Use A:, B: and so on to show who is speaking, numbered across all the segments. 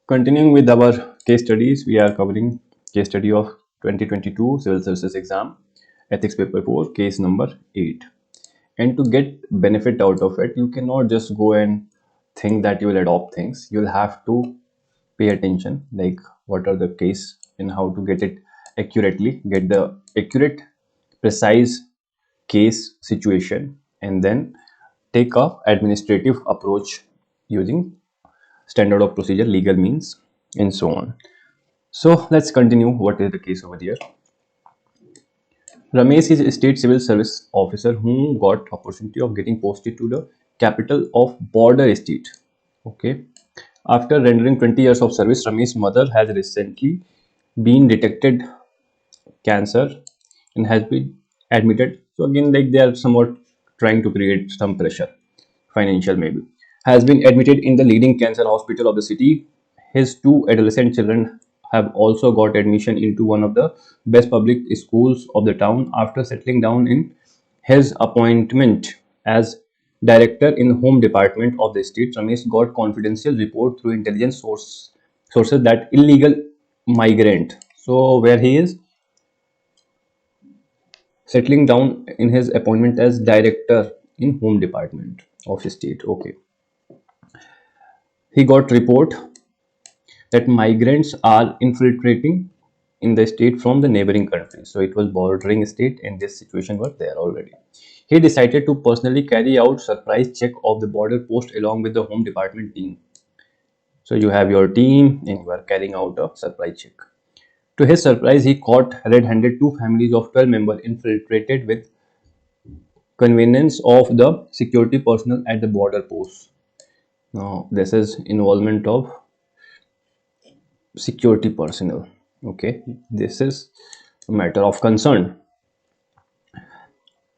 A: Continuing with our case studies, we are covering case study of 2022 Civil Services Exam, Ethics Paper 4, case number 8. And to get benefit out of it, you cannot just go and think that you will adopt things. You'll have to pay attention, like what are the case and how to get it accurately, get the accurate, precise case situation, and then take a administrative approach using standard of procedure, legal means, and so on. So let's continue. What is the case over here? Ramesh is a state civil service officer who got opportunity of getting posted to the capital of border state. Okay. After rendering 20 years of service, Ramesh's mother has recently been detected cancer and has been admitted. So again, like they are somewhat trying to create some pressure, financial maybe. Has been admitted in the leading cancer hospital of the city. His two adolescent children have also got admission into one of the best public schools of the town after settling down in his appointment as director in home department of the state. Ramesh got confidential report through intelligence sources that illegal migrant. So where he is settling down in his appointment as director in home department of state. Okay, he got report that migrants are infiltrating in the state from the neighboring countries. So it was bordering state and this situation was there already. He decided to personally carry out surprise check of the border post along with the home department team. So you have your team and you are carrying out a surprise check. To his surprise, he caught red-handed two families of 12 members infiltrated with convenience of the security personnel at the border post. Now, this is involvement of security personnel. Okay, this is a matter of concern.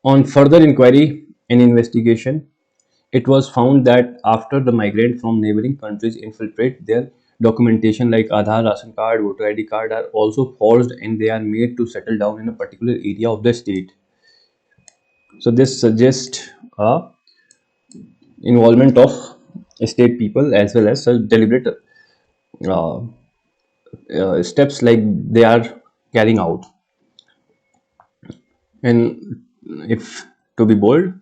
A: On further inquiry and investigation, it was found that after the migrant from neighboring countries infiltrate, their documentation like Aadhaar, Ration card, voter ID card are also forged and they are made to settle down in a particular area of the state. So this suggests a involvement of state people as well as deliberate uh, steps like they are carrying out. And if to be bold,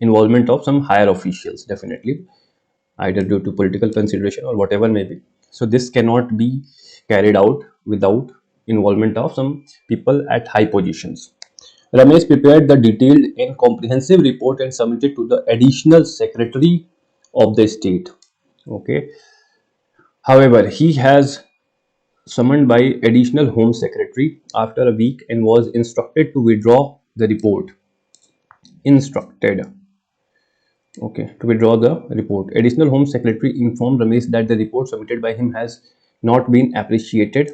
A: involvement of some higher officials, definitely either due to political consideration or whatever may be. So this cannot be carried out without involvement of some people at high positions. Ramesh prepared the detailed and comprehensive report and submitted to the additional secretary of the state. Okay. However, he has summoned by additional home secretary after a week and was instructed to withdraw the report. Instructed. Okay, to withdraw the report. Additional home secretary informed Ramesh that the report submitted by him has not been appreciated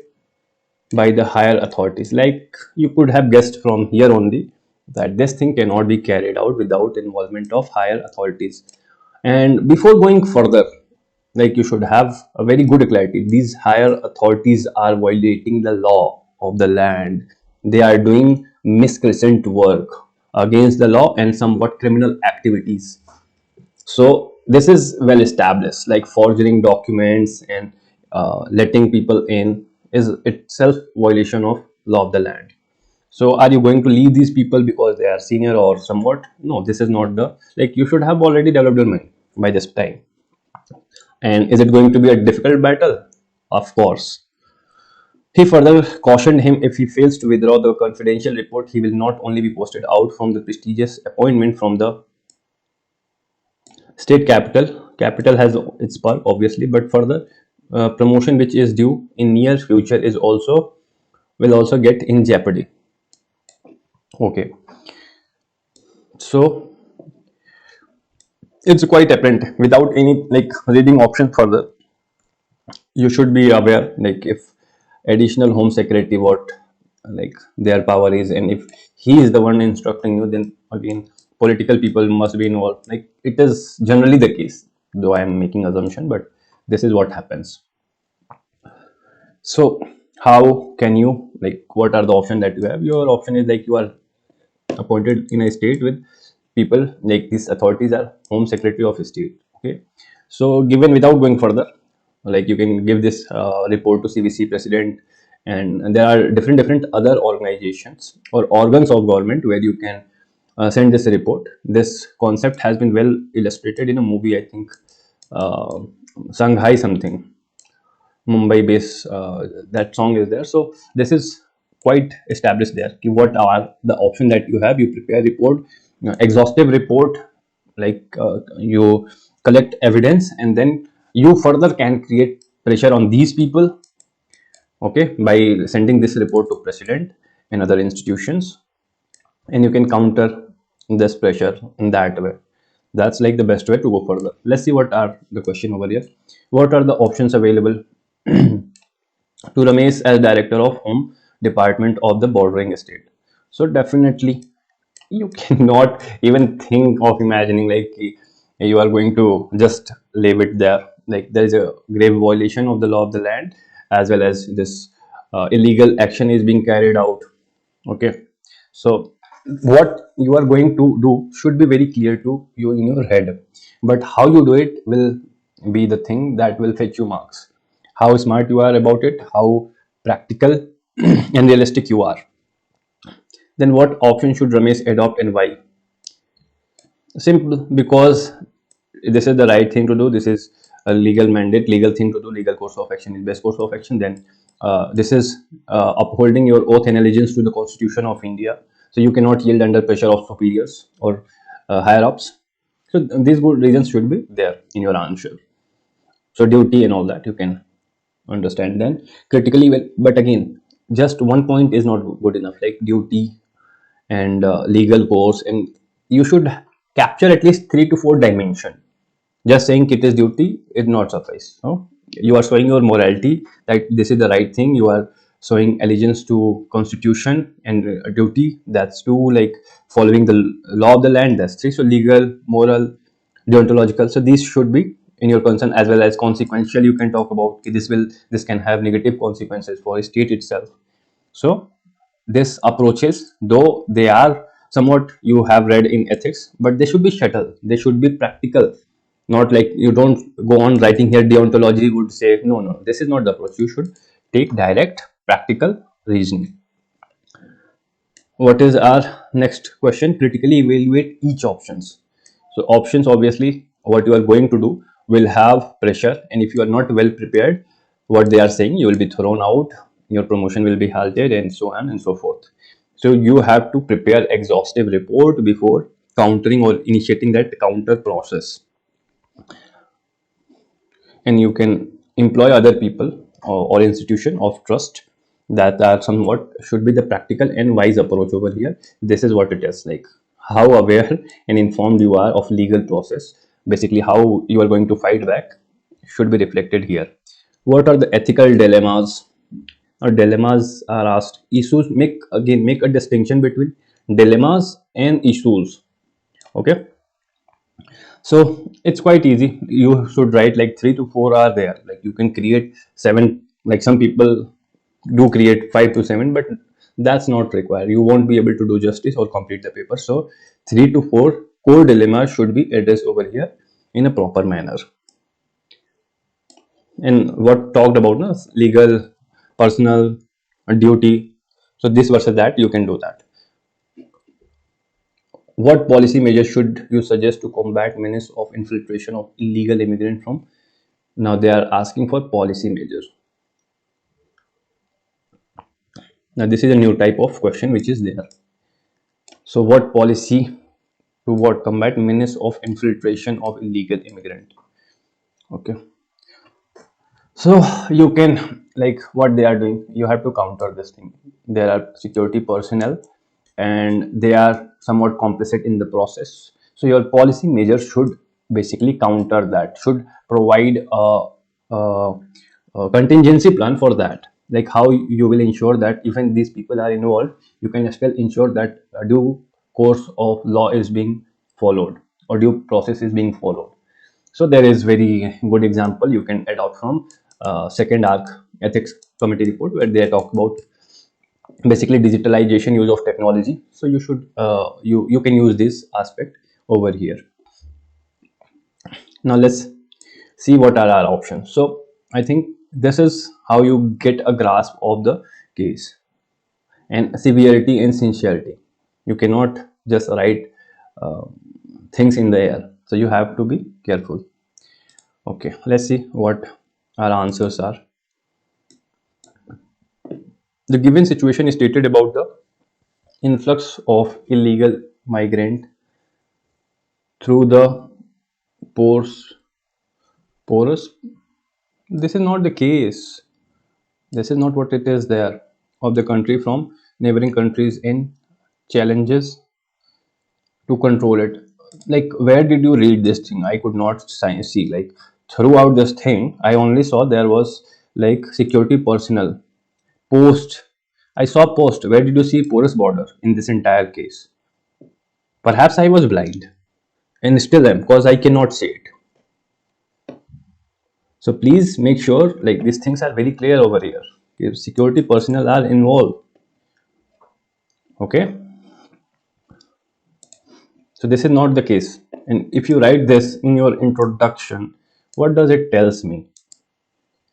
A: by the higher authorities. Like you could have guessed from here only that this thing cannot be carried out without involvement of higher authorities. And before going further, like you should have a very good clarity. These higher authorities are violating the law of the land. They are doing miscreant work against the law and somewhat criminal activities. So this is well established, like forging documents and letting people in is itself violation of law of the land. So are you going to leave these people because they are senior or somewhat? No, this is not the, like you should have already developed your mind by this time. And is it going to be a difficult battle? Of course. He further cautioned him if he fails to withdraw the confidential report, he will not only be posted out from the prestigious appointment from the state capital has its part obviously, but further promotion which is due in near future is also will also get in jeopardy. Okay, so it's quite apparent without any like reading option further. You should be aware like if additional home secretary what like their power is, and if he is the one instructing you, then again political people must be involved. Like it is generally the case, though I am making assumption, but this is what happens. So how can you, like what are the options that you have? Your option is like you are appointed in a state with people like these authorities are home secretary of a state. Okay, so given without going further, like you can give this report to CVC president, and there are different other organizations or organs of government where you can send this report. This concept has been well illustrated in a movie, I think, uh, Shanghai something, Mumbai base, that song is there. So this is quite established there. Ki what are the option that you have? You prepare report, exhaustive report, like you collect evidence, and then you further can create pressure on these people, okay, by sending this report to president and other institutions, and you can counter this pressure in that way. That's like the best way to go further. Let's see what are the question over here. What are the options available to Ramesh as director of Home Department of the bordering state? So definitely you cannot even think of imagining like you are going to just leave it there. Like there is a grave violation of the law of the land, as well as this illegal action is being carried out. Okay, so what you are going to do should be very clear to you in your head, but how you do it will be the thing that will fetch you marks. How smart you are about it, how practical and realistic you are. Then what option should Ramesh adopt and why? Simple, because this is the right thing to do. This is a legal mandate, legal thing to do. Legal course of action is best course of action. Then this is upholding your oath and allegiance to the Constitution of India. So you cannot yield under pressure of superiors or higher ups. So these good reasons should be there in your answer. So duty and all that you can understand. Then critically well, but again, just one point is not good enough. Like duty and legal course, and you should capture at least 3 to 4 dimension. Just saying it is duty is not suffice, no? You are showing your morality that this is the right thing. You are showing allegiance to constitution, and duty, that's two. Like following the law of the land, that's three. So legal, moral, deontological, so these should be in your concern, as well as consequential. You can talk about this can have negative consequences for a state itself. So these approaches, though they are somewhat you have read in ethics, but they should be subtle, they should be practical. Not like you don't go on writing here deontology would say, no, no, this is not the approach. You should take direct practical reasoning. What is our next question? Critically evaluate each options. So options, obviously what you are going to do will have pressure, and if you are not well prepared, what they are saying, you will be thrown out, your promotion will be halted, and so on and so forth. So you have to prepare exhaustive report before countering or initiating that counter process, and you can employ other people or institution of trust that are somewhat should be the practical and wise approach over here. This is what it is, like how aware and informed you are of legal process, basically how you are going to fight back should be reflected here. What are the ethical dilemmas? Or dilemmas are asked. Issues, make a distinction between dilemmas and issues. Okay, so it's quite easy. You should write like 3 to 4 are there. Like you can create seven. Like some people do create 5 to 7, but that's not required. You won't be able to do justice or complete the paper. So 3 to 4 core dilemmas should be addressed over here in a proper manner. And what talked about no, legal, personal, duty. So this versus that, you can do that. What policy measures should you suggest to combat menace of infiltration of illegal immigrant from? Now they are asking for policy measures. Now this is a new type of question which is there. So what policy to what combat menace of infiltration of illegal immigrant? Okay. So you can, like what they are doing, you have to counter this thing. There are security personnel and they are somewhat complicit in the process. So your policy measures should basically counter that, should provide a, a contingency plan for that. Like how you will ensure that even these people are involved, you can still ensure that a due course of law is being followed or due process is being followed. So there is very good example you can adopt from second arc ethics committee report, where they talk about basically digitalization, use of technology. So you should you can use this aspect over here. Now let's see what are our options. So I think this is how you get a grasp of the case, and severity and sincerity. You cannot just write uh, things in the air, so you have to be careful. Okay, let's see what our answers are. The given situation is stated about the influx of illegal migrant through the pores porous. This is not the case. This is not what it is there of the country from neighboring countries in challenges to control it. Like, where did you read this thing? I could not see. Like, throughout this thing I only saw there was like security personnel, post. I saw post. Where did you see porous border in this entire case? Perhaps I was blind, and still am, because I cannot see it. So please make sure like these things are very clear over here. If security personnel are involved, okay. So this is not the case. And if you write this in your introduction, what does it tells me?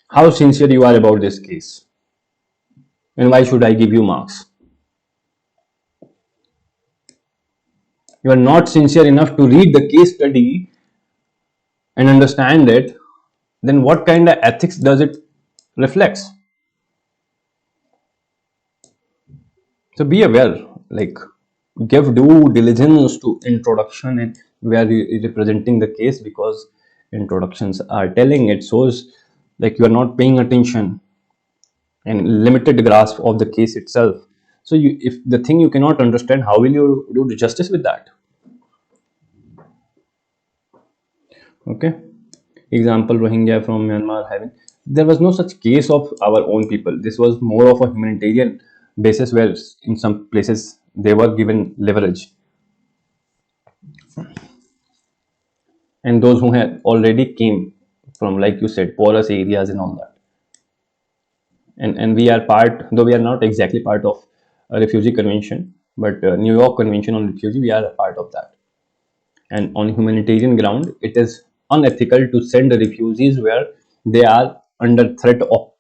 A: How sincere you are about this case, and why should I give you marks? You are not sincere enough to read the case study and understand it. Then what kind of ethics does it reflects? So be aware, like, give due diligence to introduction and where you representing the case, because introductions are telling it shows like you are not paying attention and limited grasp of the case itself. So you, if the thing you cannot understand, how will you do justice with that? Okay. Example, Rohingya from Myanmar having, there was no such case of our own people. This was more of a humanitarian basis where in some places they were given leverage, and those who had already came from, like you said, porous areas and all that. And we are part, though we are not exactly part of a refugee convention, but New York Convention on Refugee, we are a part of that. And on humanitarian ground, it is unethical to send refugees where they are under threat of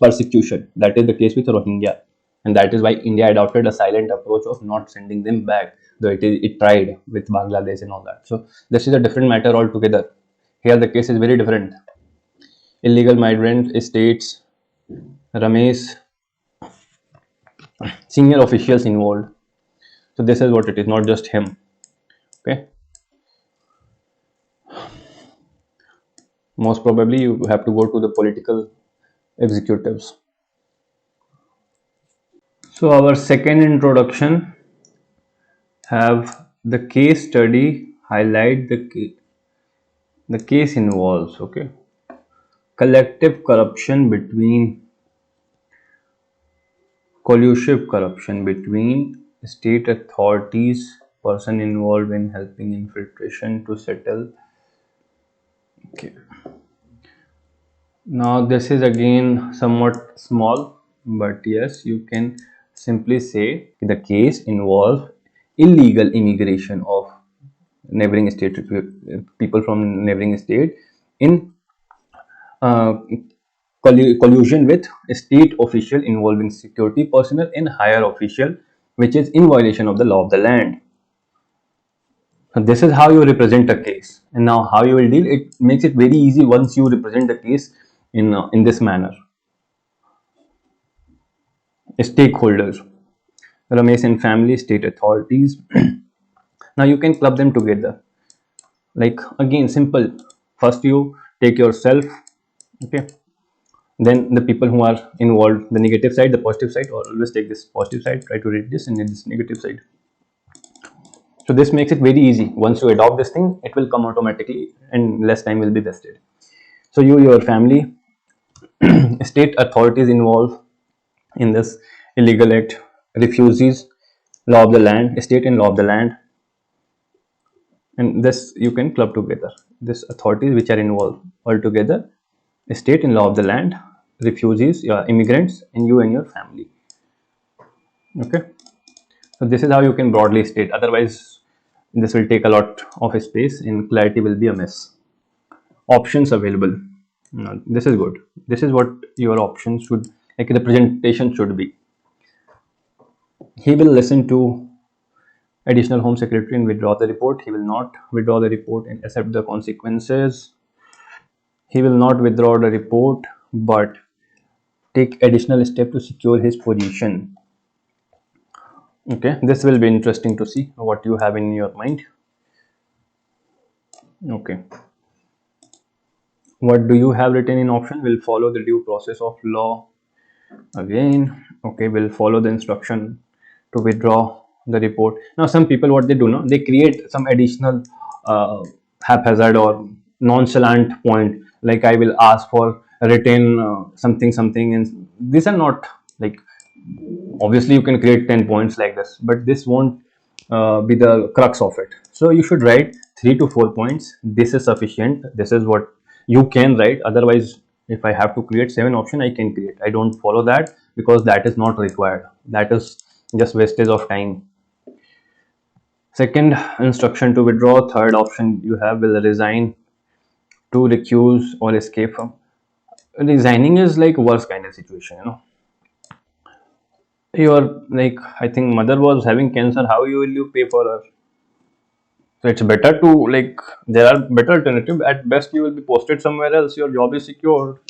A: persecution. That is the case with Rohingya, and that is why India adopted a silent approach of not sending them back, though it tried with Bangladesh and all that. So this is a different matter altogether. Here the case is very different. Illegal migrant states, Ramesh, senior officials involved. So this is what it is, not just him. Okay. Most probably you have to go to the political executives. So our second introduction have the case study highlight the case involves, okay, collective corruption between collusive corruption between state authorities, person involved in helping infiltration to settle. Okay. Now this is again somewhat small, but yes, you can simply say the case involves illegal immigration of neighboring state, people from neighboring state in uh, collusion with a state official involving security personnel and higher official, which is in violation of the law of the land. So this is how you represent a case, and now how you will deal. It makes it very easy once you represent the case in this manner. Stakeholders, Ramesh and family, state authorities. Now you can club them together. Like, again, simple. First you take yourself, okay. Then the people who are involved, the negative side, the positive side. Always take this positive side. Try to read this and read this negative side. So this makes it very easy. Once you adopt this thing, it will come automatically, and less time will be wasted. So you, your family, state authorities involved in this illegal act, refugees, law of the land, state and law of the land, and this you can club together. This authorities which are involved all together, state and law of the land, refugees, yeah, immigrants, and you and your family. Okay. So this is how you can broadly state. Otherwise, this will take a lot of space and clarity will be a mess. Options available. No, this is good. This is what your option should, like representation should be. He will listen to additional Home Secretary and withdraw the report. He will not withdraw the report and accept the consequences. He will not withdraw the report but take additional step to secure his position. Okay, this will be interesting to see what you have in your mind. Okay, what do you have written in option? Will follow the due process of law. Again, okay, will follow the instruction to withdraw the report. Now some people, what they do now, they create some additional uh, haphazard or nonchalant point, like I will ask for a written something something, and these are not like, obviously you can create 10 points like this, but this won't be the crux of it. So you should write 3 to 4 points. This is sufficient. This is what you can write. Otherwise, if I have to create 7 option, I can create. I don't follow that because that is not required. That is just wastage of time. Second instruction to withdraw. Third option you have, will resign, to recuse or escape from. Resigning is like worst kind of situation, you know. Your, like, I think mother was having cancer, how you will you pay for her? So it's better to, like, there are better alternative. At best you will be posted somewhere else, your job is secure,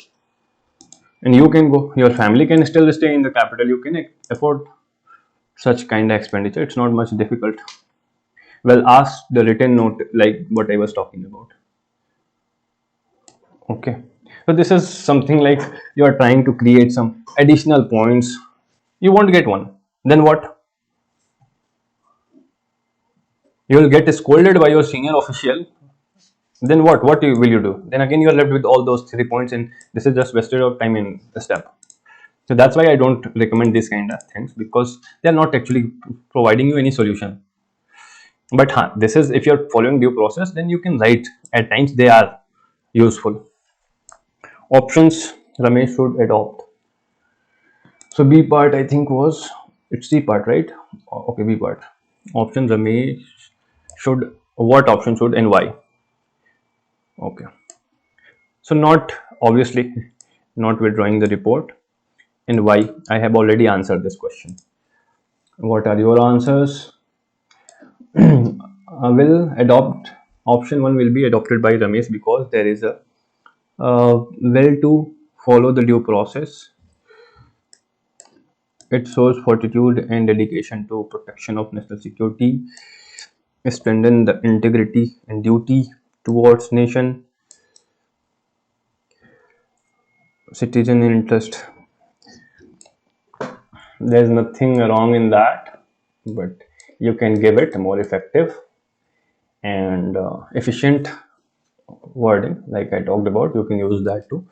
A: and you can go, your family can still stay in the capital, you can afford such kind of expenditure. It's not much difficult. Well, ask the written note, like what I was talking about. Okay, so this is something like you are trying to create some additional points, you won't get one, then what? You will get scolded by your senior official. Then what will you do? Then again you are left with all those 3 points, and this is just wasted of time in the step. So that's why I don't recommend this kind of things, because they are not actually providing you any solution. But this is, if you're following due process, then you can write. At times they are useful. Options Ramesh should adopt. So B part, I think, was, it's C part, right? Okay, B part. Option Ramesh should, what option should and why? Okay. So not, obviously, not withdrawing the report. And why? I have already answered this question. What are your answers? Will adopt, option 1 will be adopted by Ramesh because there is a will to follow the due process. It shows fortitude and dedication to protection of national security, strengthen the integrity and duty towards nation, citizen interest. There's nothing wrong in that, but you can give it more effective and efficient wording, like I talked about. You can use that too,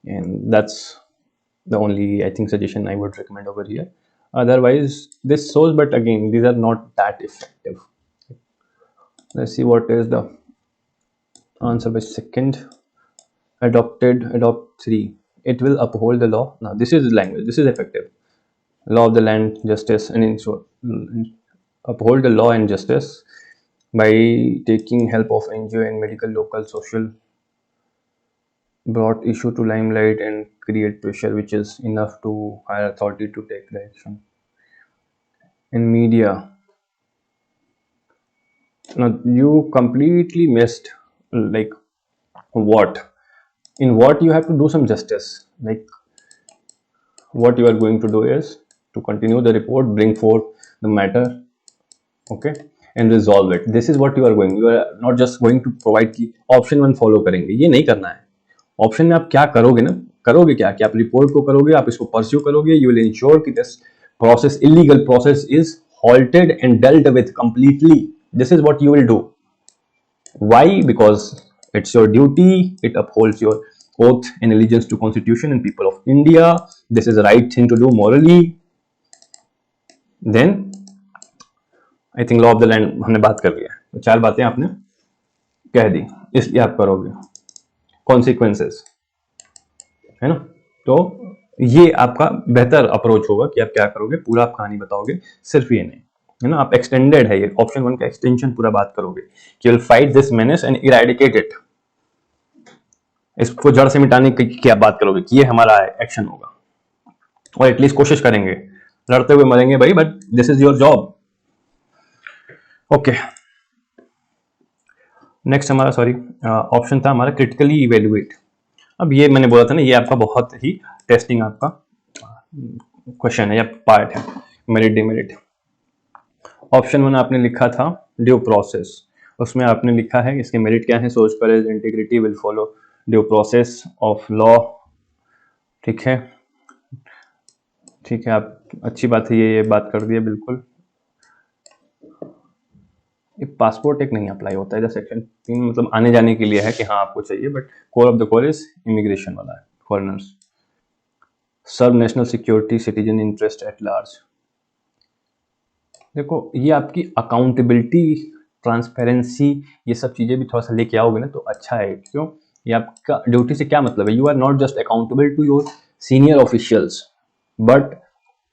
A: and that's the only, I think, suggestion I would recommend over here. Otherwise, this shows, but again, these are not that effective. Let's see what is the answer by second. Adopted, adopt 3. It will uphold the law. Now this is language, this is effective. Law of the land, justice, and ensure, uphold the law and justice by taking help of NGO and medical local social, brought issue to limelight and create pressure which is enough to higher authority to take the action. In media, now you completely missed, like, what, in what you have to do some justice. Like, what you are going to do is to continue the report, bring forth the matter, okay, and resolve it. This is what you are going, you are not just going to provide कि option 1 follow करेंगे, ये नहीं करना है. Option में आप क्या करोगे ना, करोगे क्या कि आप रिपोर्ट को करोगे, आप इसको परस्यू करोगे, यू विल इंश्योर कि this process, illegal process, is halted and dealt with completely. This is what you will do. Why? Because it's your duty, it upholds your oath and allegiance to constitution and people of India. This is the right thing to do morally. Then I think law of the land हमने बात कर लिया, तो 4 बातें आपने कह दी, इसलिए आप करोगे. कॉन्सिक्वेंसेस है ना, तो ये आपका बेहतर अप्रोच होगा कि आप क्या करोगे, पूरा आप कहानी बताओगे, सिर्फ ये नहीं है ना. आप एक्सटेंडेड है ये ऑप्शन 1 का एक्सटेंशन पूरा बात करोगे कि will fight this menace and eradicate it. इसको जड़ से मिटाने की क्या बात करोगे कि ये हमारा एक्शन होगा, और एटलीस्ट कोशिश करेंगे, लड़ते हुए मरेंगे भाई, but this is your job. Okay, next हमारा सॉरी ऑप्शन था हमारा क्रिटिकली इवेल्युएट। अब ये मैंने बोला था ना, ये आपका बहुत ही टेस्टिंग आपका क्वेश्चन है या पार्ट है, मेरिट डिमेरिट। ऑप्शन 1 आपने लिखा था ड्यू प्रोसेस, उसमें आपने लिखा है इसके मेरिट क्या है, सोच courage integrity will follow due process of law. ठीक है, ठीक है, आप अच्छी बात है, ये बात कर दिए बिल्कुल। ये पासपोर्ट एक नहीं अप्लाई होता है, सेक्शन 3 मतलब आने जाने के लिए है कि हाँ आपको चाहिए, but core of the core is immigration वाला है, foreigners. Serve national security citizen interest at large. देखो ये आपकी अकाउंटेबिलिटी, ट्रांसपेरेंसी, ये सब चीज़ें भी थोड़ा सा लेके आओगे ना तो अच्छा है। क्यों? ये आपका ड्यूटी से क्या मतलब है, you are not just accountable to your senior officials but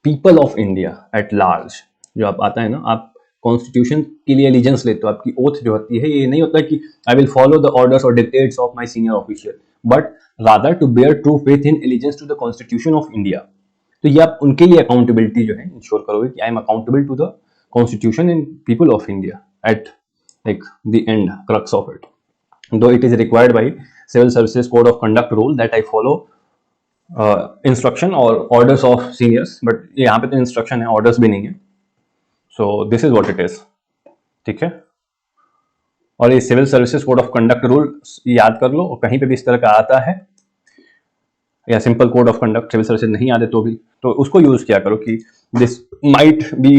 A: people of India at large. जो आप आता है ना, आप कॉन्स्टिट्यूशन के लिए एलिजेंस लेते हो, आपकी ओथ जो होती है, ये नहीं होता कि I will follow the orders और dictates of my senior official, but rather to bear true faith in allegiance to the constitution of India. तो ये आप उनके लिए अकाउंटेबिलिटी जो है इंश्योर करोगे कि I am accountable to the constitution and people of India at like the end crux of it, though it is required by civil services code of conduct rule that I follow instruction or orders of seniors, but यहाँ पे तो instruction है, orders भी नहीं है, so this is what it is। ठीक है, और ये civil services code of conduct rule याद कर लो, और कहीं पे भी इस तरह का आता है या simple code of conduct civil services नहीं आते तो भी, तो उसको यूज किया करो कि this might be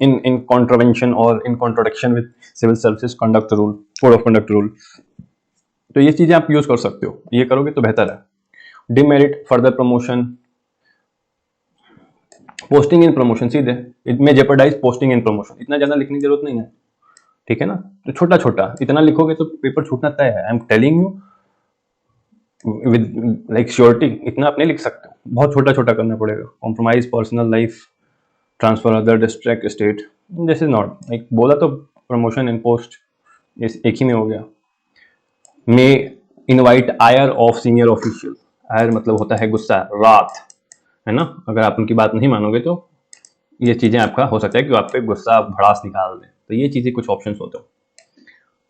A: in contravention or in contradiction with civil services conduct rule, code of conduct rule। तो ये चीजें आप यूज कर सकते हो, ये करोगे तो बेहतर है। Demerit further promotion, posting in promotion, सीधे इट में जेपरडाइज पोस्टिंग इन प्रमोशन, इतना ज्यादा लिखने की जरूरत नहीं है। ठीक है ना, तो छोटा छोटा इतना लिखोगे तो पेपर छूटना तय है। I am telling you with like surety, इतना आप नहीं लिख सकते हो, बहुत छोटा छोटा करना पड़ेगा। Compromise personal life, transfer other district state, this is not like, बोला तो प्रमोशन इन पोस्ट एक ही में हो गया। May invite ire of senior official, ire मतलब होता है गुस्सा, रात, है ना, अगर आप उनकी बात नहीं मानोगे तो ये चीजें आपका हो सकता है कि आप पे गुस्सा भड़ास निकाल दें, तो ये चीजें कुछ ऑप्शंस होते हैं।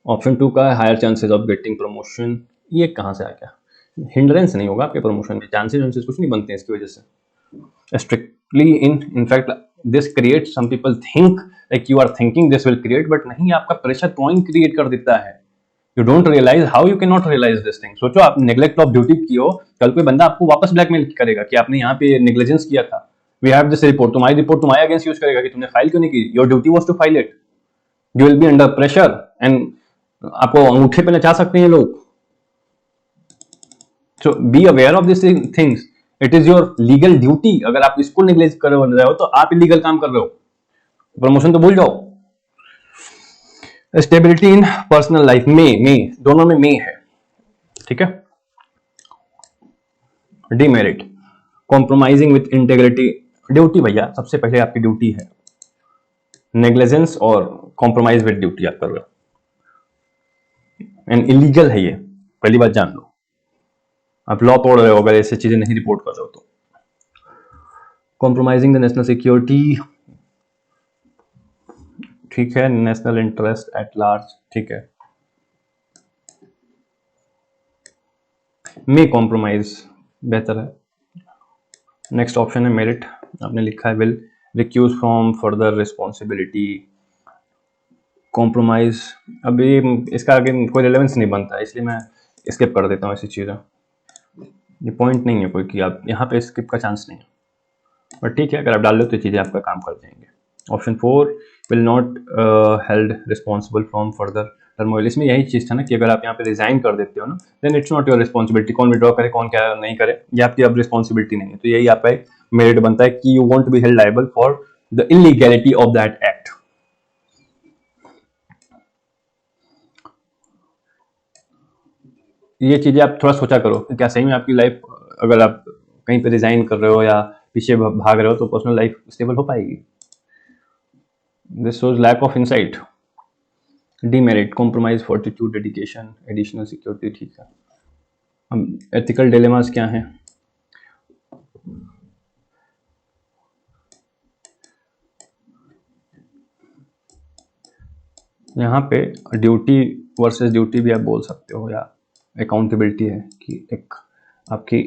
A: ऑप्शन 2 का higher chances of getting promotion, ये कहाँ से आ गया, हिंड्रेंस नहीं होगा आपके प्रमोशन में, चांसेस कुछ नहीं बनते हैं इसकी वजह से। Strictly in fact this creates, some people think like you are thinking this will create, but नहीं, आपका प्रेशर पॉइंट क्रिएट कर देता है। You don't realize how you cannot realize this thing। सोचो आप नेग्लेक्ट ऑफ ड्यूटी की हो, कल कोई बंदा आपको वापस ब्लैकमेल करेगा कि आपने यहाँ पे नेग्लिजेंस किया था, वी हैव दिस रिपोर्ट, तुम्हारी रिपोर्ट तुम्हारे अगेंस्ट यूज करेगा कि तुमने फाइल क्यों नहीं की, your duty was to file it, you will be under pressure and आपको अंगूठे पे नचा सकते हैं लोग। So be aware of this things, it is your legal duty. अगर आप इसको निग्लेक्ट कर रहे हो तो आप इलीगल काम कर रहे हो, प्रमोशन तो भूल जाओ। स्टेबिलिटी इन पर्सनल लाइफ, में दोनों में है। ठीक है, demerit compromising with integrity, duty भैया सबसे पहले आपकी ड्यूटी है, नेग्लिजेंस और कॉम्प्रोमाइज विथ ड्यूटी आप कर रहे हो एंड इलीगल है ये, पहली बात जान लो, आप लॉ तोड़ रहे हो अगर ऐसी चीजें नहीं रिपोर्ट कर रहे हो तो। कॉम्प्रोमाइजिंग द नेशनल सिक्योरिटी, ठीक है, नेशनल इंटरेस्ट एट लार्ज, ठीक है, में कॉम्प्रोमाइज बेहतर है। नेक्स्ट ऑप्शन है मेरिट, आपने लिखा है will recuse from further responsibility, compromise, अभी इसका आगे कोई रिलेवेंस नहीं बनता है इसलिए मैं स्किप कर देता हूँ ऐसी चीज़ें, ये पॉइंट नहीं है कोई कि आप यहाँ पे स्किप का चांस नहीं है, बट ठीक है अगर आप डाल लो तो चीज़ें आपका काम कर जाएंगे। Option 4 will not held responsible from further turmoil, इसमें यही चीज़ था ना कि अगर आप यहाँ पे रिजाइन कर देते हो ना, then it's not your responsibility, कौन विड्रॉ करे कौन क्या नहीं करे ये आपकी अब रिस्पॉन्सिबिलिटी नहीं है, तो यही आपका एक मेरिट बनता है कि you want be held liable for the illegality of that act. ये चीज़ें आप थोड़ा सोचा करो, क्या सही में आपकी लाइफ, अगर आप कहीं पे रिजाइन कर रहे हो या पीछे भाग रहे हो तो पर्सनल लाइफ स्टेबल हो पाएगी। This shows lack of insight. Demerit compromise, fortitude, dedication, additional security, ठीक है। हम एथिकल डिलेमास क्या हैं? यहाँ पे ड्यूटी वर्सेस ड्यूटी भी आप बोल सकते हो, या अकाउंटेबिलिटी है कि एक आपकी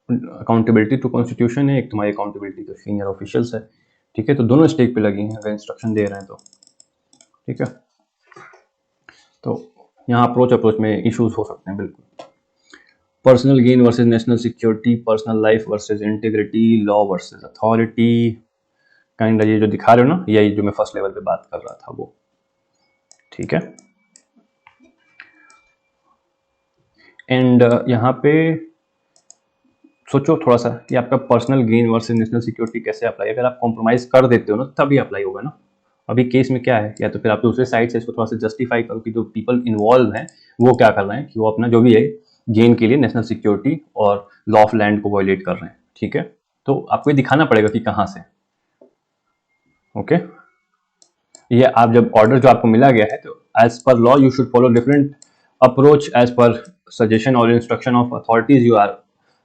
A: अकाउंटेबिलिटी टू कॉन्स्टिट्यूशन है, एक तुम्हारी अकाउंटेबिलिटी टू सीनियर ऑफिशियल्स है। ठीक है, तो दोनों स्टेक पे लगी हैं अगर इंस्ट्रक्शन दे रहे हैं तो। ठीक है, तो यहाँ अप्रोच में इश्यूज हो सकते हैं बिल्कुल। Personal gain versus national security, personal life versus integrity, law versus authority, kind ये जो दिखा रहे हो ना, यही जो मैं फर्स्ट लेवल पे बात कर रहा था वो। ठीक है, एंड यहाँ पे सोचो थोड़ा सा कि आपका personal gain versus national security कैसे अप्लाई। अगर आप कॉम्प्रोमाइज कर देते हो ना तभी अप्लाई होगा ना। अभी केस में क्या है, या तो फिर आप दूसरे साइड से इसको थोड़ा सा जस्टिफाई करो कि जो पीपल इन्वॉल्व हैं वो क्या कर रहे हैं, कि वो अपना जो भी है गेन के लिए नेशनल सिक्योरिटी और लॉ ऑफ लैंड को वायलेट कर रहे हैं। ठीक है, तो आपको ये दिखाना पड़ेगा कि कहाँ से। ओके, ये आप जब ऑर्डर जो आपको मिला गया है, तो as per law you should follow different approach as per suggestion और instruction of authorities. You are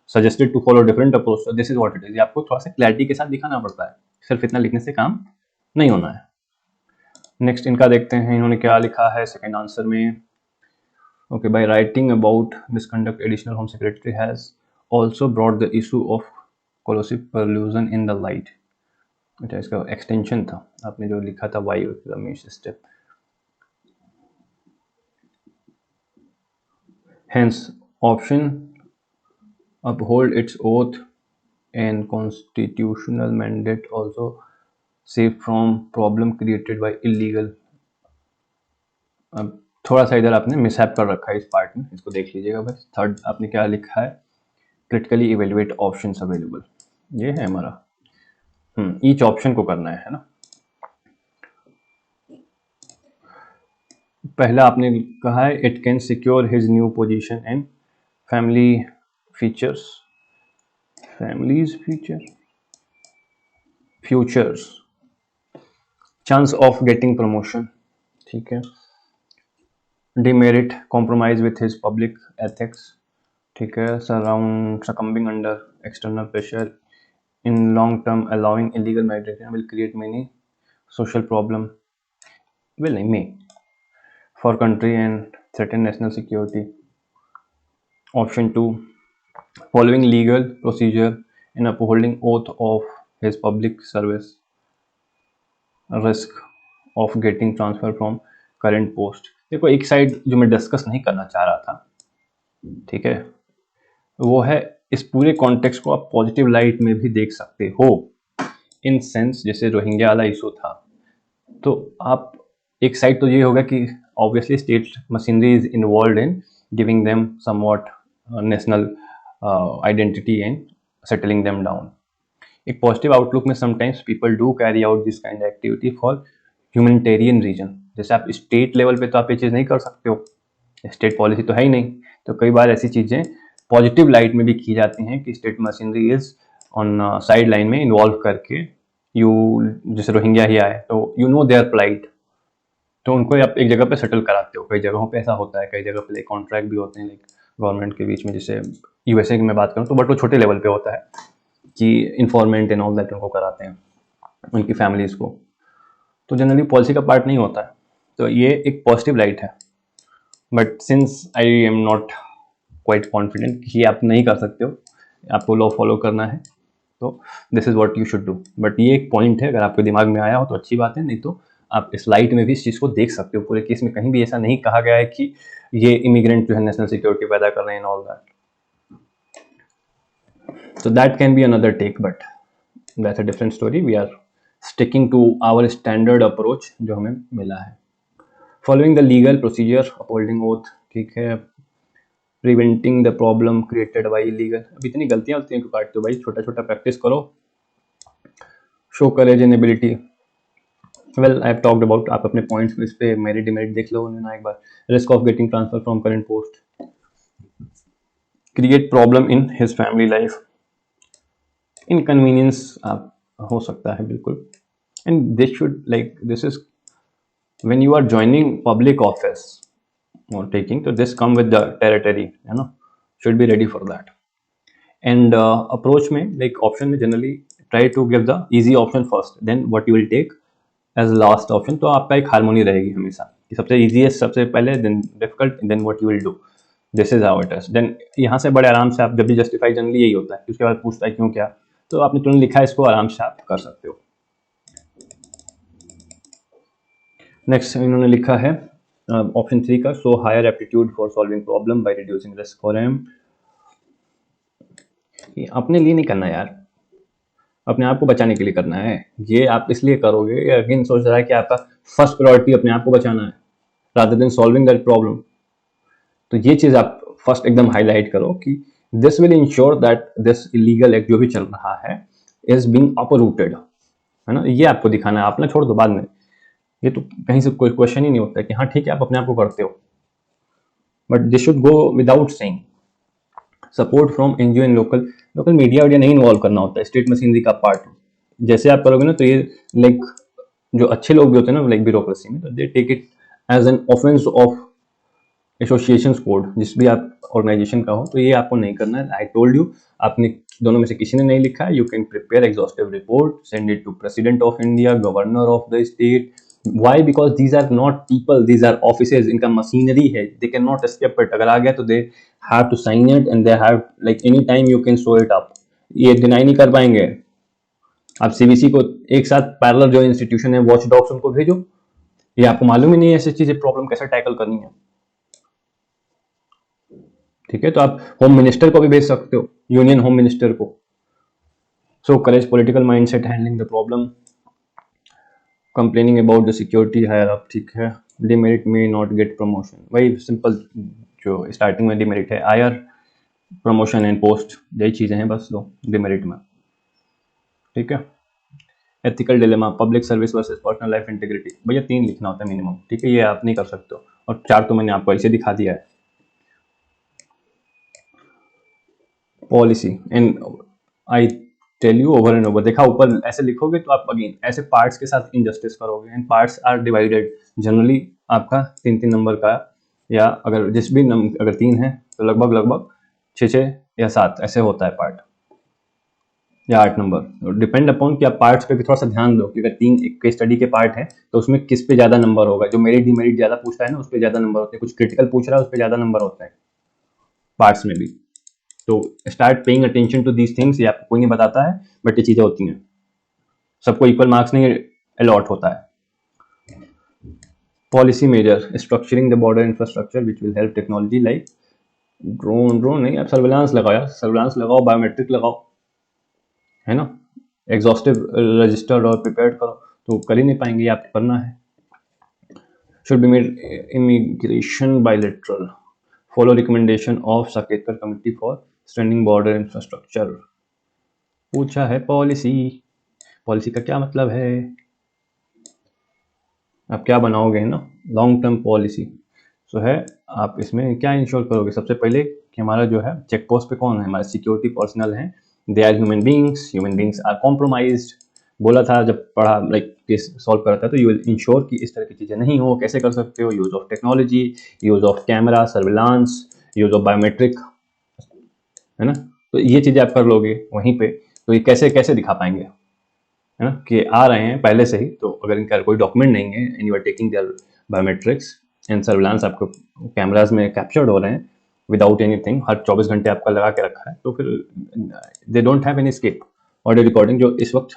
A: suggested to follow different approach, this is what it is. आपको थोड़ा सा क्लैरिटी के साथ दिखाना पड़ता है, सिर्फ इतना लिखने से काम नहीं होना है। नेक्स्ट इनका देखते हैं, इन्होंने क्या लिखा है सेकंड आंसर में। Okay, by writing about misconduct additional home secretary has also brought the issue of collusive collusion in the light. अच्छा, इसका एक्सटेंशन था, आपने जो लिखा था Y Ramesh step. Hence, option uphold its oath and constitutional mandate also safe from problem created by illegal। अब थोड़ा सा इधर आपने मिसहैप कर रखा है इस पार्ट में, इसको देख लीजिएगा भाई। थर्ड आपने क्या लिखा है, क्रिटिकली इवेल्युएट ऑप्शंस अवेलेबल, ये है हमारा। ईच ऑप्शन को करना है ना। पहला आपने कहा है it can secure his new position and family features, families futures, chance of getting promotion. ठीक है, demerit compromise with his public ethics. ठीक है, surround succumbing under external pressure in long term allowing illegal migration will create many social problem, will नहीं may for country and threaten national security. Option 2, following legal procedure and upholding oath of his public service, risk of getting transfer from current post। देखो एक side जो मैं discuss नहीं करना चाह रहा था, ठीक है, वो है इस पूरे कॉन्टेक्स्ट को आप पॉजिटिव लाइट में भी देख सकते हो। इन सेंस जैसे रोहिंग्या वाला इशू था, तो आप एक साइड तो ये होगा कि obviously state machinery is involve in giving them somewhat national identity and settling them down. एक पॉजिटिव आउटलुक में sometimes people do carry out this kind activity for humanitarian reason. जैसे आप स्टेट लेवल पे तो आप ये चीज़ नहीं कर सकते हो, स्टेट पॉलिसी तो है ही नहीं, तो कई बार ऐसी चीज़ें पॉजिटिव लाइट में भी की जाती हैं कि state machinery is on side line में इन्वॉल्व करके यू, जैसे रोहिंग्या ही आए तो यू नो देयर प्लाइट, तो उनको आप एक जगह पे सेटल कराते हो। कई जगहों पे ऐसा होता है, कई जगह पे कॉन्ट्रैक्ट भी होते हैं लाइक गवर्नमेंट के बीच में, जैसे यूएसए की मैं बात करूँ तो, बट वो छोटे लेवल पे होता है कि इन्फॉर्मेंट एंड ऑल दैट उनको कराते हैं उनकी फैमिलीज को, तो जनरली पॉलिसी का पार्ट नहीं होता है। तो ये एक पॉजिटिव लाइट है, but since I am not quite confident कि आप नहीं कर सकते हो, आपको लॉ फॉलो करना है, तो this is what you should do. But ये एक पॉइंट है, अगर आपके दिमाग में आया हो तो अच्छी बात है, नहीं तो आप इस लाइट में भी इस चीज़ को देख सकते हो। पूरे केस में कहीं भी ऐसा नहीं कहा गया है कि ये इमिग्रेंट जो है नेशनल सिक्योरिटी पैदा कर रहे हैं all that. So that can be another take, but that's a different story. We are sticking to our standard approach जो हमें मिला है। Following the legal procedure, upholding oath, ठीक है, preventing the problem created by illegal। अब इतनी गलतियां होती हैं क्यों काटते हो भाई, छोटा छोटा प्रैक्टिस करो। Show courage and ability, well I have talked about, आप अपने पॉइंट्स इस पे मेरिट डिमेरिट देख लो ना एक बार। Risk of getting transfer from current post, create problem in his family life, inconvenience आप हो सकता है बिल्कुल। And this should like this is when you are joining public office और टेकिंग, तो this come with the territory, है ना। should be ready for that. And approach में like option में generally try to give the easy option first, then what you will take as last option. तो आपका एक harmony रहेगी हमेशा कि सबसे easiest सबसे पहले, then difficult, then what you will do. This is how it is. Then यहाँ से बड़े आराम से आप जब भी जस्टिफाई जनरली यही होता है, उसके बाद पूछता है क्यों क्या, तो आपने तुरंत लिखा है इसको, आराम से आप कर सकते हो। नेक्स्ट इन्होंने लिखा है ऑप्शन 3 का, so higher aptitude for solving problem by reducing risk for M. अपने लिए नहीं करना यार, अपने आप को बचाने के लिए करना है। ये आप इसलिए करोगे, अगेन सोच रहा है कि आपका फर्स्ट प्रायोरिटी अपने आप को बचाना है rather than solving that problem. तो ये चीज आप फर्स्ट एकदम हाईलाइट करो कि this will ensure that this illegal act जो भी चल रहा है इज बीइंग अपरूटेड, है ना। ये आपको दिखाना है, आप ना छोड़ दो बाद में, ये तो कहीं से कोई क्वेश्चन ही नहीं होता है कि हाँ ठीक है आप अपने आप को करते हो, but this should go without saying. Support from NGO and local media Wadia नहीं इन्वॉल्व करना होता है, स्टेट मशीनरी का पार्ट जैसे आप करोगे ना, तो ये लाइक जो अच्छे लोग भी होते हैं ना लाइक ब्यूरोक्रेसी में, तो they take it as an offence of association code, जिस भी आप ऑर्गेनाइजेशन का हो, तो ये आपको नहीं करना है। आई टोल्ड यू, आपने दोनों में से किसी ने नहीं लिखा है, you can prepare exhaustive report, send it to president of India, governor of the state. Why? Because these are not people, these are offices, इनका मशीनरी है, they can not escape it. अगर आ गया तो they have to sign it and they have like any time you can show it up, ये deny नहीं कर पाएंगे। आप सीबीसी को एक साथ पैरेलल जो इंस्टीट्यूशन है वॉच डॉग्स उनको भेजो, ये आपको मालूम ही नहीं है ऐसी चीजें, प्रॉब्लम कैसे टैकल करनी है, ठीक है। तो आप होम मिनिस्टर को भी भेज सकते हो, यूनियन होम मिनिस्टर को। So courage political mindset handling the problem, complaining about the security higher up, ठीक है। डिमेरिट में नॉट गेट प्रमोशन, वही सिंपल जो स्टार्टिंग में डिमेरिट है, हायर प्रमोशन एंड पोस्ट, यही चीजें हैं बस दो डिमेरिट में, ठीक है। Ethical dilemma, public service versus personal life integrity, भैया 3 लिखना होता है मिनिमम, ठीक है, ये आप नहीं कर सकते हो, और 4 तो मैंने आपको ऐसे दिखा दिया है। Policy and I tell you over and over, देखा ऊपर ऐसे लिखोगे तो आप अगेन ऐसे पार्ट्स के साथ इनजस्टिस करोगे, and parts are divided generally आपका 3-3 नंबर का, या अगर जिस भी अगर 3 है तो लगभग 6-6 या 7 ऐसे होता है पार्ट, या 8 नंबर, डिपेंड अपॉन कि आप पार्ट्स पे भी थोड़ा सा ध्यान दो कि अगर 3 एक केस स्टडी के पार्ट है तो उसमें किस पे ज्यादा नंबर होगा, जो मेरिट डिमेरिट ज्यादा पूछता है ना उस पर ज्यादा नंबर होते हैं, कुछ क्रिटिकल पूछ रहा है उस पर ज्यादा नंबर होता है पार्ट्स में भी। तो start paying attention to these things, ये आपको कोई नहीं बताता है बट ये चीजें होती हैं, सबको इक्वल मार्क्स नहीं अलॉट होता है। Policy measure, structuring the border infrastructure which will help technology like drone नहीं, आप सर्विलांस लगाओ यार, सर्विलांस लगाओ, बायोमेट्रिक लगाओ, है ना, एग्जॉस्टिव रजिस्टर्ड और प्रिपेयर्ड करो, तो कर ही नहीं पाएंगे, आपको करना है। Should be made immigration bilateral, follow recommendation of साकेतर committee for standing border infrastructure. पूछा है पॉलिसी, पॉलिसी का क्या मतलब है, आप क्या बनाओगे, है ना, लॉन्ग टर्म पॉलिसी। सो है आप इसमें क्या इंश्योर करोगे, सबसे पहले कि हमारा जो है चेक पोस्ट पे कौन है, हमारे सिक्योरिटी पर्सनल हैं, they are human beings are compromised. बोला था जब पढ़ा लाइक केस सॉल्व करता है, तो यू विल इंश्योर कि इस तरह की चीज़ें नहीं हो। कैसे कर सकते हो, use of technology, use of camera surveillance, use of biometric, है ना। तो ये चीज़ें आप कर लोगे वहीं पे, तो ये कैसे कैसे दिखा पाएंगे, है ना, कि आ रहे हैं पहले से ही। तो अगर इनका कोई डॉक्यूमेंट नहीं है and you are taking their biometrics and surveillance, आपको कैमराज में कैप्चर्ड हो रहे हैं विदाउट एनीथिंग, हर 24 घंटे आपका लगा के रखा है, तो फिर they don't have any escape. Audio recording जो इस वक्त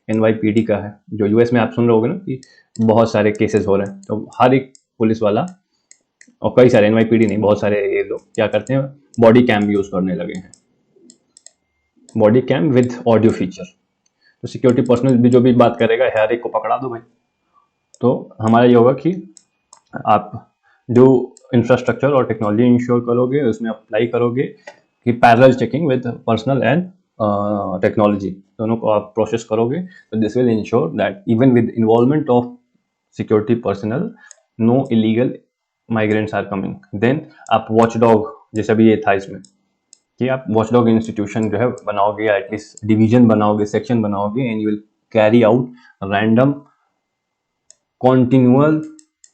A: NYPD का है, जो US में आप सुन रहे होगे ना कि बहुत सारे केसेस हो रहे हैं, तो हर एक पुलिस वाला और कई सारे NYPD नहीं, बहुत सारे ये लोग क्या करते हैं, बॉडी कैम यूज करने लगे हैं, body cam with audio feature. तो सिक्योरिटी पर्सनल भी जो भी बात करेगा, हर एक को पकड़ा दो भाई। तो हमारा ये होगा कि आप जो इंफ्रास्ट्रक्चर और टेक्नोलॉजी इंश्योर करोगे, उसमें अप्लाई करोगे कि parallel checking with personnel and technology, दोनों को आप प्रोसेस करोगे, तो this will ensure that even with involvement of security personnel no illegal migrants are coming. Then आप वॉचडॉग, जैसा भी ये था इसमें कि आप वॉचडॉग इंस्टीट्यूशन जो है बनाओगे, या एटलीस्ट डिवीजन बनाओगे, सेक्शन बनाओगे, and you will carry out random continual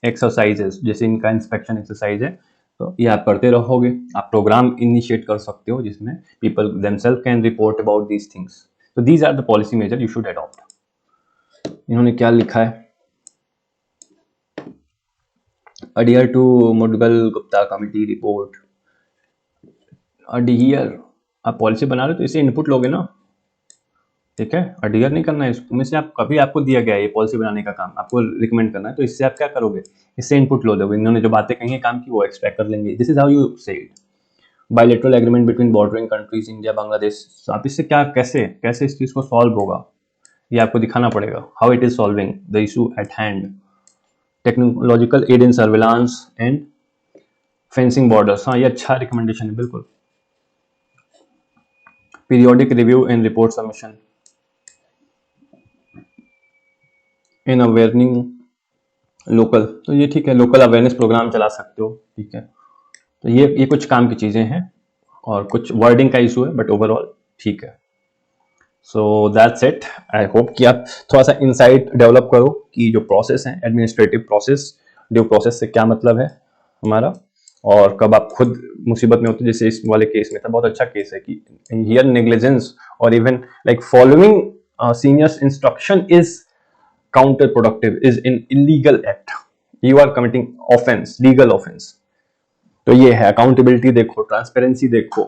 A: exercises, जैसे इनका इंस्पेक्शन एक्सरसाइज है, तो ये आप करते रहोगे। आप प्रोग्राम इनिशिएट कर सकते हो जिसमें people themselves can report about these things. तो these are the policy measure you should adopt. इन्होंने क्या लिखा है, adhere to Mudgal Gupta committee report. adhere, आप पॉलिसी बना रहे हो तो इसे इनपुट लोगे ना, ठीक है। adhere नहीं करना है इसमें से, आप कभी आपको दिया गया है ये पॉलिसी बनाने का काम, आपको रिकमेंड करना है, तो इससे आप क्या करोगे, इससे इनपुट लो दोगे। इन्होंने जो बातें कही है काम की वो एक्सपेक्ट कर लेंगे। दिस इज हाउ यू से it. Bilateral agreement between bordering countries India Bangladesh, आप इससे क्या कैसे कैसे इस चीज को सॉल्व होगा ये आपको दिखाना पड़ेगा। How it is solving the issue at hand. Technological aid in surveillance and fencing borders, हाँ ये अच्छा रिकमेंडेशन है बिल्कुल। Periodic review and report submission in awakening local, तो ये ठीक है, लोकल अवेयरनेस प्रोग्राम चला सकते हो, ठीक है। तो ये कुछ काम की चीजें हैं और कुछ वर्डिंग का इशू है, बट ओवरऑल ठीक है। So that's it. I hope कि आप थोड़ा सा इंसाइट डेवलप करो कि जो प्रोसेस है एडमिनिस्ट्रेटिव प्रोसेस, ड्यू प्रोसेस से क्या मतलब है हमारा, और कब आप खुद मुसीबत में होते, जैसे इस वाले केस में था, बहुत अच्छा केस है कि हियर नेग्लिजेंस और even like following seniors instruction is counter productive, is in illegal act, you are committing offence, legal offence. तो ये है अकाउंटेबिलिटी देखो, ट्रांसपेरेंसी देखो,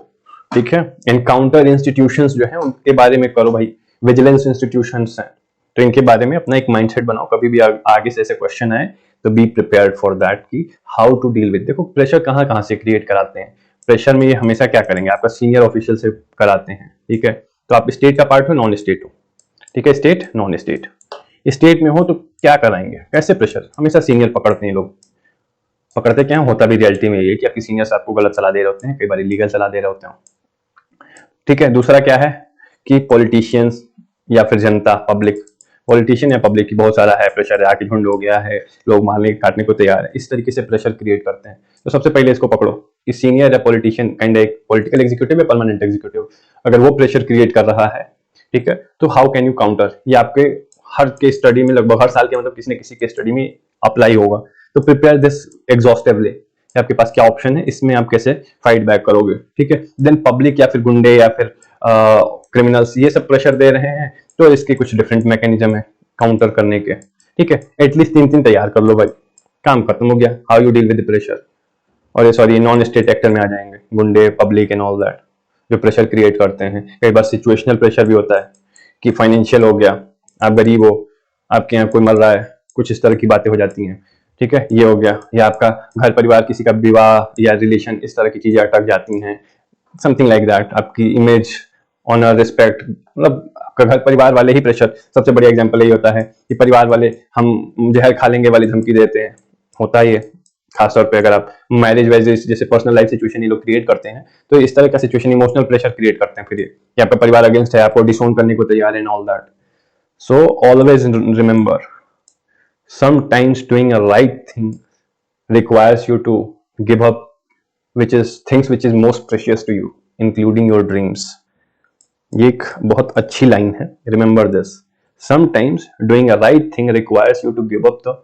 A: ठीक है। एनकाउंटर इंस्टीट्यूशंस जो है उनके बारे में करो भाई, विजिलेंस इंस्टीट्यूशंस हैं तो इनके बारे में अपना एक माइंडसेट बनाओ, कभी भी आगे से ऐसे क्वेश्चन आए तो बी प्रिपेयर्ड फॉर दैट कि हाउ टू डील विद। देखो प्रेशर कहाँ कहाँ से क्रिएट कराते हैं, प्रेशर में ये हमेशा क्या करेंगे, आपका सीनियर ऑफिशियल से कराते हैं, ठीक है। तो आप स्टेट का पार्ट हो नॉन स्टेट हो, ठीक है, स्टेट नॉन स्टेट, स्टेट में हो तो क्या कराएंगे, कैसे प्रेशर, हमेशा सीनियर पकड़ते हैं लोग, पकड़ते क्या होता भी रियलिटी में ये कि आपके सीनियर्स आपको गलत सलाह दे रहे होते हैं, कई बार इलीगल सलाह दे रहे होते हैं, ठीक है। दूसरा क्या है कि पॉलिटिशियंस या फिर जनता, पब्लिक, पॉलिटिशियन या पब्लिक की बहुत सारा है प्रेशर है, आके झुंड हो गया है, लोग मारने काटने को तैयार है, इस तरीके से प्रेशर क्रिएट करते हैं। तो सबसे पहले इसको पकड़ो कि सीनियर या पॉलिटिशियन काइंड एक पॉलिटिकल एग्जीक्यूटिव या परमानेंट एग्जीक्यूटिव, अगर वो प्रेशर क्रिएट कर रहा है, ठीक है, तो हाउ कैन यू काउंटर। ये आपके हर के स्टडी में, लगभग हर साल के मतलब किसी न किसी के स्टडी में अप्लाई होगा। तो प्रिपेयर दिस एग्जॉस्टिवली, आपके पास क्या ऑप्शन है, इसमें आप कैसे फाइट बैक करोगे, ठीक है। देन पब्लिक या फिर गुंडे या फिर क्रिमिनल्स ये सब प्रेशर दे रहे हैं, तो इसके कुछ डिफरेंट मैकेनिज्म है काउंटर करने के, ठीक है। एटलीस्ट 3 तैयार कर लो भाई, काम खत्म हो गया। How you deal with pressure. और ये सॉरी नॉन स्टेट एक्टर में आ जाएंगे, गुंडे, पब्लिक एंड ऑल दैट, जो प्रेशर क्रिएट करते हैं। कई बार सिचुएशनल प्रेशर भी होता है कि फाइनेंशियल हो गया, आप गरीब हो, आपके यहाँ कोई मर रहा है, कुछ इस तरह की बातें हो जाती हैं, ठीक है, ये हो गया। या आपका घर परिवार, किसी का विवाह या रिलेशन, इस तरह की चीजें अटक जाती हैं, समथिंग लाइक दैट। आपकी इमेज, ऑनर, रिस्पेक्ट, मतलब आपका घर परिवार वाले ही प्रेशर, सबसे बढ़िया एग्जांपल यही होता है कि परिवार वाले हम जहर खा लेंगे वाली धमकी देते हैं, होता ही है। खासतौर पे अगर आप मैरिज वैरिज जैसे पर्सनल लाइफ सिचुएशन ये लोग क्रिएट करते हैं, तो इस तरह का सिचुएशन इमोशनल प्रेशर क्रिएट करते हैं फिर ये कि आपका परिवार अगेंस्ट है, आपको डिसोन करने को तैयार है and all that. So always remember, sometimes doing a right thing requires you to give up things which is most precious to you, including your dreams. ये एक बहुत अच्छी लाइन है, remember this. Sometimes doing a right thing requires you to give up the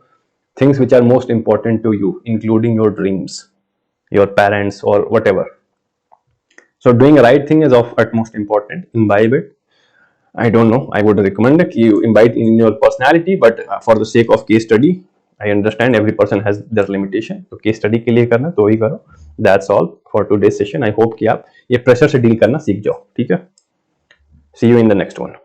A: things which are most important to you, including your dreams, your parents, or whatever. So doing a right thing is of utmost important. Imbibe it. I don't know, I would recommend that you imbibe in your personality, but for the sake of case study, I understand every person has their limitation. तो case study के लिए करना तो ही करो। That's all for today's session. I hope कि आप ये pressure से डील करना सीख जाओ, ठीक है। See you in the next one.